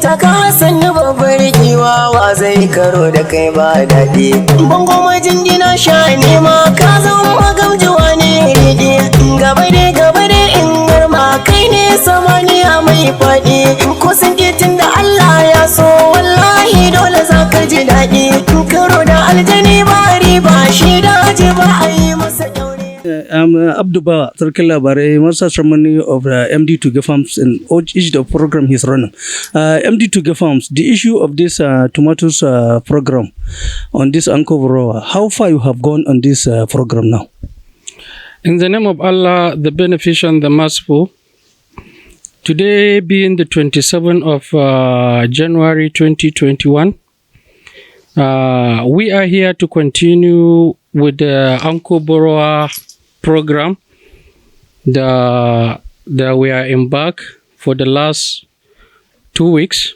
taka sannu babbar giwa wa zai karo da kai ba daɗi. Bango majingina sha nema ka zama gamjuwa ne riɗi. Gaba dai in garma kai ne samaniya mai faɗi. Ko sun tun da Allah ya so wallahi dole za ka ji daɗi. Karo da aljani ba riba shi daji ba a yi masa ɗaure. I'm Abdu Bawa, Sarkin Labarai, Master Ceremony of MD Tuge Farms and each the program he's running. MD Tuge Farms, the issue of this tomatoes program on this Anko, how far you have gone on this program now? In the name of Allah, the Beneficent, the Merciful, today being the 27th of January 2021, we are here to continue with the Anko Borough program that we are embarked for the last 2 weeks.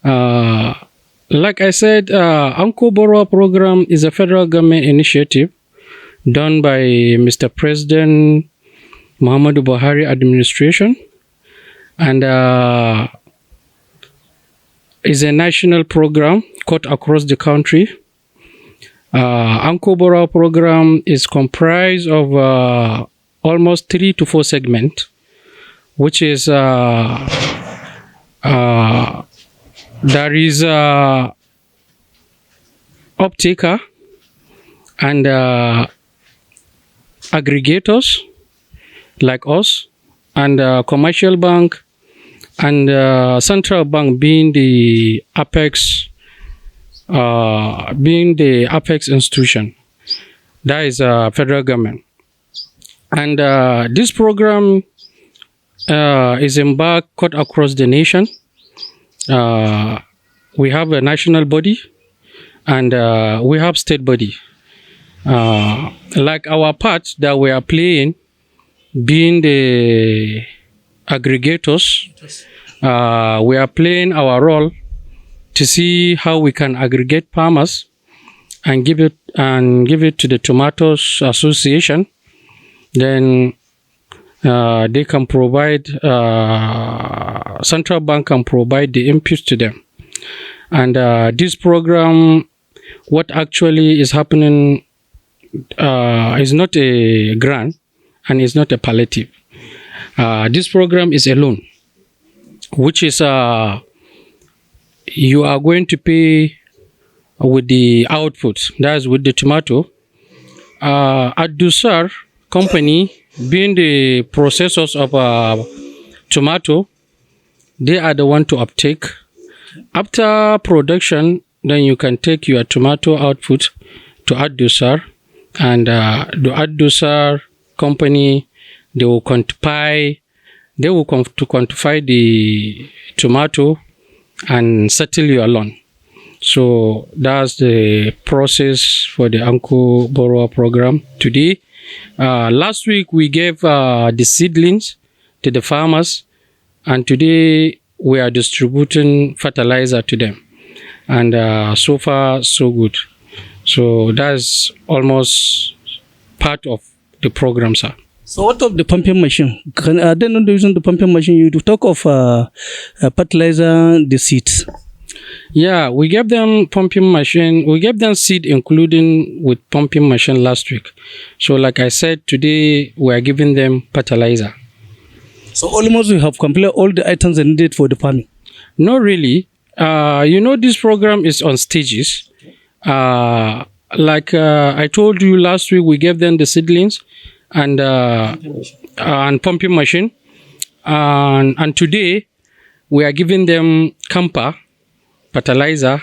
Like I said, Anko Borough program is a federal government initiative done by Mr. President Muhammadu Buhari administration, and is a national program cut across the country. Anko Borough program is comprised of almost 3 to 4 segments, which is there is off-taker and aggregators like us, and commercial bank, and central bank being the apex institution. That is federal government. And this program is embarked cut across the nation. We have a national body and we have state body. Like our part that we are playing, being the aggregators, we are playing our role to see how we can aggregate farmers and give it to the Tomatoes Association. Then they can provide, central bank can provide the inputs to them. And this program, what actually is happening is not a grant and is not a palliative. This program is a loan, which is you are going to pay with the output, that's with the tomato. At Dusar company, being the processors of tomato, they are the one to uptake. After production, then you can take your tomato output to Ad-Dusar, and the Ad-Dusar company, they will quantify the tomato and settle your loan. So that's the process for the Anko Borough program today. Last week we gave the seedlings to the farmers, and today we are distributing fertilizer to them. And so far so good. So that's almost part of the program, sir. So what of the pumping machine? Are they not using the pumping machine? You talk of fertilizer, the seeds. Yeah, we gave them pumping machine. We gave them seed including with pumping machine last week. So like I said, today we are giving them fertilizer. So almost you have completed all the items needed for the farming? Not really. This program is on stages. Like I told you last week, we gave them the seedlings and pumping machine, and today we are giving them camper fertilizer,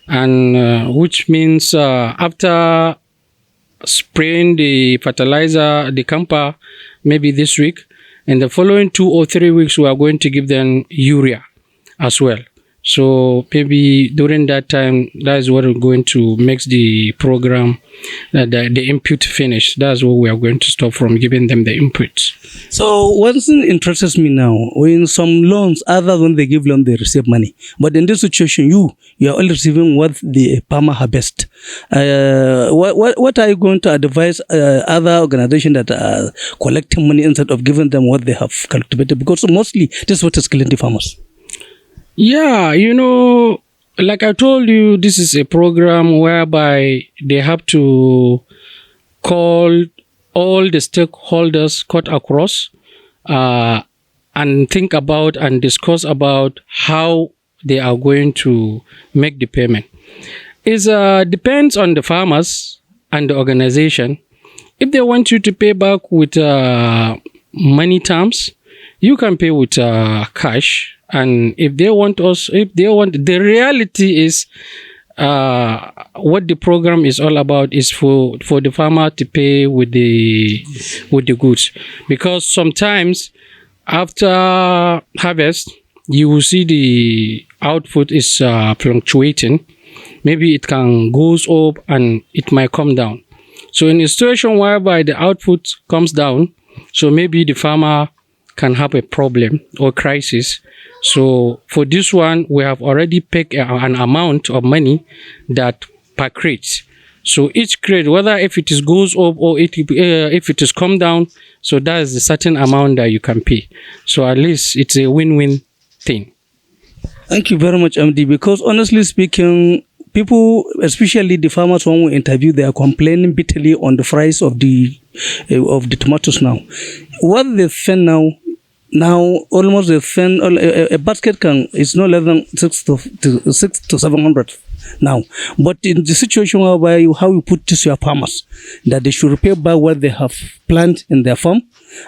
and which means after spraying the fertilizer, the camper, maybe this week, in the following 2 or 3 weeks we are going to give them urea as well. So maybe during that time, that is what we're going to make the program, the input finish. That's what we are going to stop from giving them the inputs. So one thing interests me now, when some loans, other than they give loan, they receive money. But in this situation, you are only receiving what the farmer harvest. What are you going to advise other organizations that are collecting money instead of giving them what they have cultivated? Because mostly this is what is killing the farmers. Yeah, like I told you, this is a program whereby they have to call all the stakeholders cut across uh, and think about and discuss about how they are going to make the payment. It depends on the farmers and the organization. If they want you to pay back with money terms, you can pay with cash. And if they want, the reality is what the program is all about is for the farmer to pay with the goods, because sometimes after harvest you will see the output is fluctuating. Maybe it can goes up and it might come down. So in a situation whereby the output comes down, so maybe the farmer can have a problem or crisis. So for this one, we have already picked an amount of money that per crate. So each crate, whether if it is goes up or if it is come down, so that is a certain amount that you can pay. So at least it's a win-win thing. Thank you very much, MD. Because honestly speaking, people, especially the farmers, when we interview, they are complaining bitterly on the price of the tomatoes now. What they spend now almost they spend a basket is no less than 600 to 700 now. But in the situation whereby how you put this to your farmers, that they should repay back what they have planted in their farm,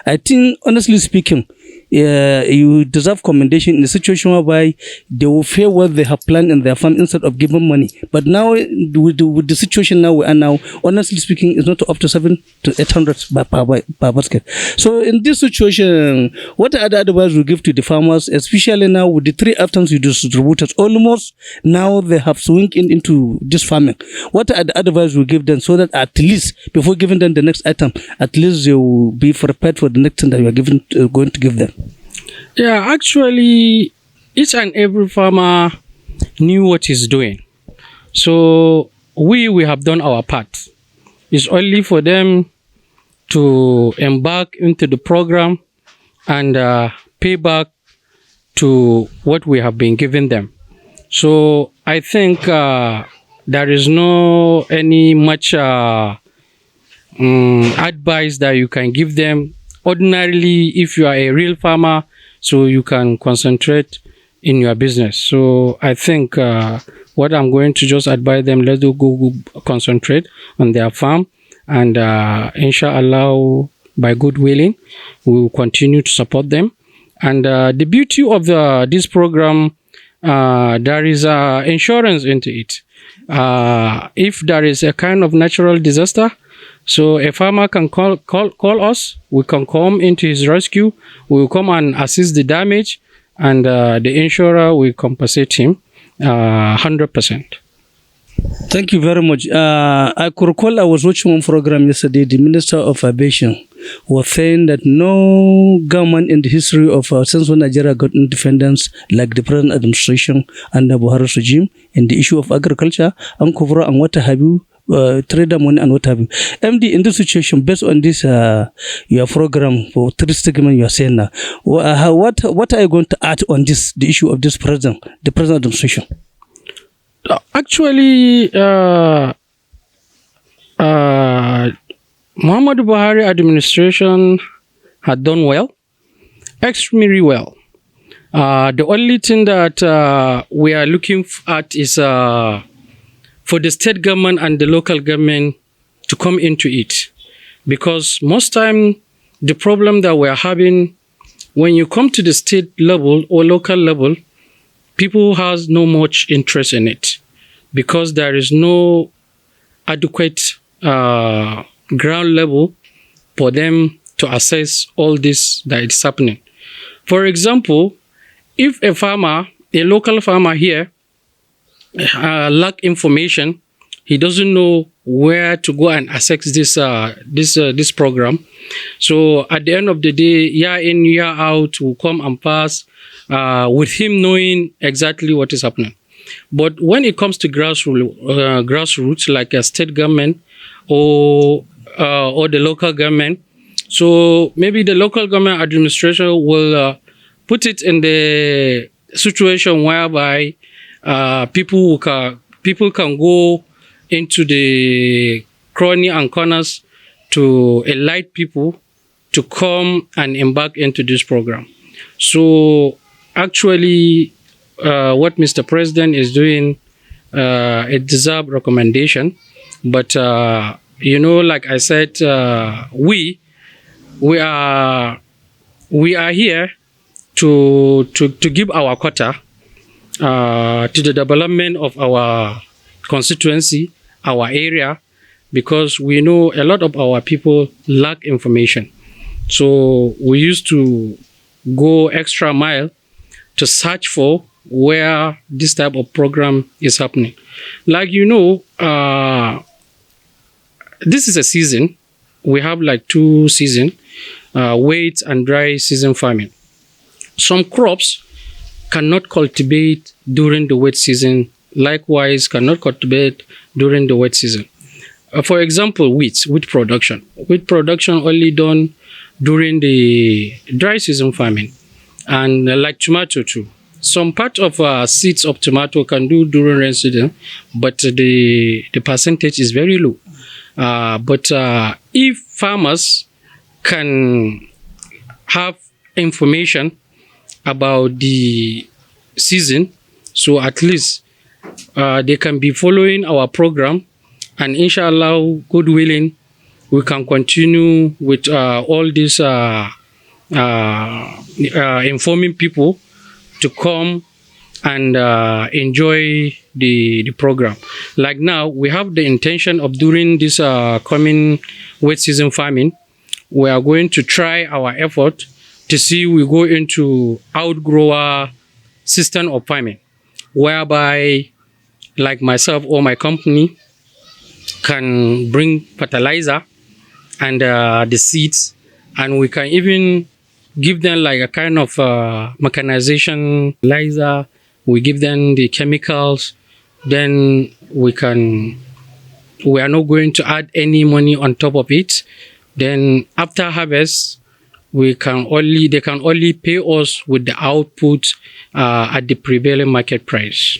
I think honestly speaking, you deserve commendation in the situation whereby they will pay what they have planned in their farm instead of giving money. But now, with the situation now we are now, honestly speaking, it's not up to 700 to 800 per basket. So in this situation, what are the advice you give to the farmers, especially now with the 3 items you distributed? Almost now they have swung into this farming. What are the advice you give them so that at least before giving them the next item, at least they will be prepared for the next thing that you are going to give them? Yeah, actually, each and every farmer knew what he's doing. So we have done our part. It's only for them to embark into the program and pay back to what we have been giving them. So I think there is no any much advice that you can give them. Ordinarily, if you are a real farmer, so you can concentrate in your business. So I think what I'm going to just advise them, let them go concentrate on their farm, and inshallah, by good willing, we will continue to support them. And the beauty of this program, there is insurance into it. If there is a kind of natural disaster, so a farmer can call us. We can come into his rescue. We will come and assist the damage, and the insurer will compensate him 100%. Thank you very much. I could recall I was watching one program yesterday. The Minister of Aviation was saying that no government in the history of since when Nigeria got independence, like the present administration under Buhari's regime, in the issue of agriculture, and cover and what have you, trader money and what have you. MD, in this situation, based on this your program for 3 segment you are saying now, what are you going to add on this, the issue of this the present administration? Actually, Muhammadu Buhari administration had done well, extremely well. The only thing that we are looking at is for the state government and the local government to come into it. Because most time, the problem that we are having, when you come to the state level or local level, people has no much interest in it, because there is no adequate ground level for them to assess all this that is happening. For example, if a local farmer here, lack information, he doesn't know where to go and access this program. So at the end of the day, year in, year out, will come and pass with him knowing exactly what is happening. But when it comes to grassroots, like a state government or the local government, so maybe the local government administration will put it in the situation whereby people can go into the cranny and corners to enlighten people to come and embark into this program. So actually, what Mr. President is doing, it deserves recommendation. But like I said, we are here to give our quota to the development of our constituency, our area, because we know a lot of our people lack information. So we used to go extra mile to search for where this type of program is happening. Like, this is a season. We have like 2 seasons, wet and dry season farming. Some crops cannot cultivate during the wet season, likewise cannot cultivate during the wet season. For example, wheat production. Wheat production only done during the dry season farming, and like tomato too. Some part of seeds of tomato can do during rain season, but the percentage is very low. But if farmers can have information about the season, so at least they can be following our program, and inshallah, God willing, we can continue with all this informing people to come and enjoy the program. Like now, we have the intention of during this coming wet season farming, we are going to try our effort to see we go into outgrower system of farming, whereby like myself or my company can bring fertilizer and the seeds, and we can even give them like a kind of mechanization fertilizer. We give them the chemicals, then we are not going to add any money on top of it. Then after harvest, they can only pay us with the output at the prevailing market price.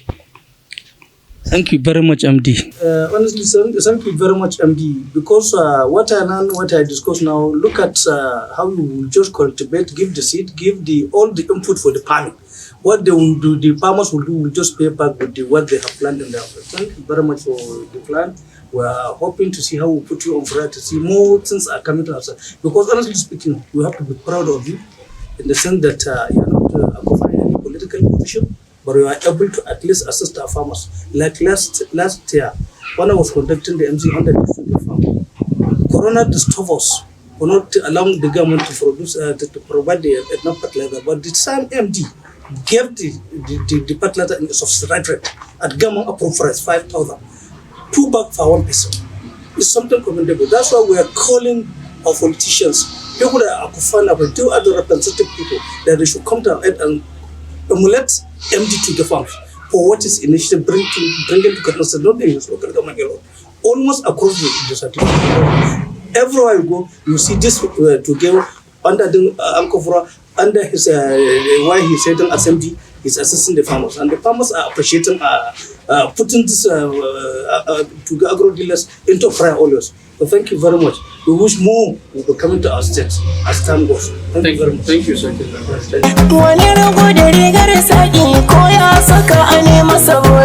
Thank you very much, MD. Honestly, thank you very much, MD. Because what I learned, what I discuss now, look at how you will just cultivate, give the seed, give all the input for the farming. What they will do, the farmers will do, will just pay back with what they have planned in their field. Thank you very much for the plan. We are hoping to see how we put you on Fira to see more things are coming to us. Because honestly speaking, we have to be proud of you in the sense that you are not occupying any political position, but we are able to at least assist our farmers. Like last year, when I was conducting the MC under the farm, Corona disturbed us for not allowing the government to produce to provide enough fertilizer. But the same MD gave the fertilizer in a subsidized rate at government approved price 5,000, 2 bags for 1 person. It's something commendable. That's why we are calling our politicians, people that are Akufana, but do other representative people, that they should come to and emulate MD to the farms for what is initially bringing to government, not in his local government alone, almost across the certificate. Everywhere you go, you see this Tuge under the Ankofra, under his why he's setting as MD, he's assisting the farmers, and the farmers are appreciating putting this Tuge agro dealers into Fira always. So thank you very much. We wish more will be coming to our states as time goes. Thank you very much. Thank you, sir. Wani rago da rigar saki ko ya saka a nema sabo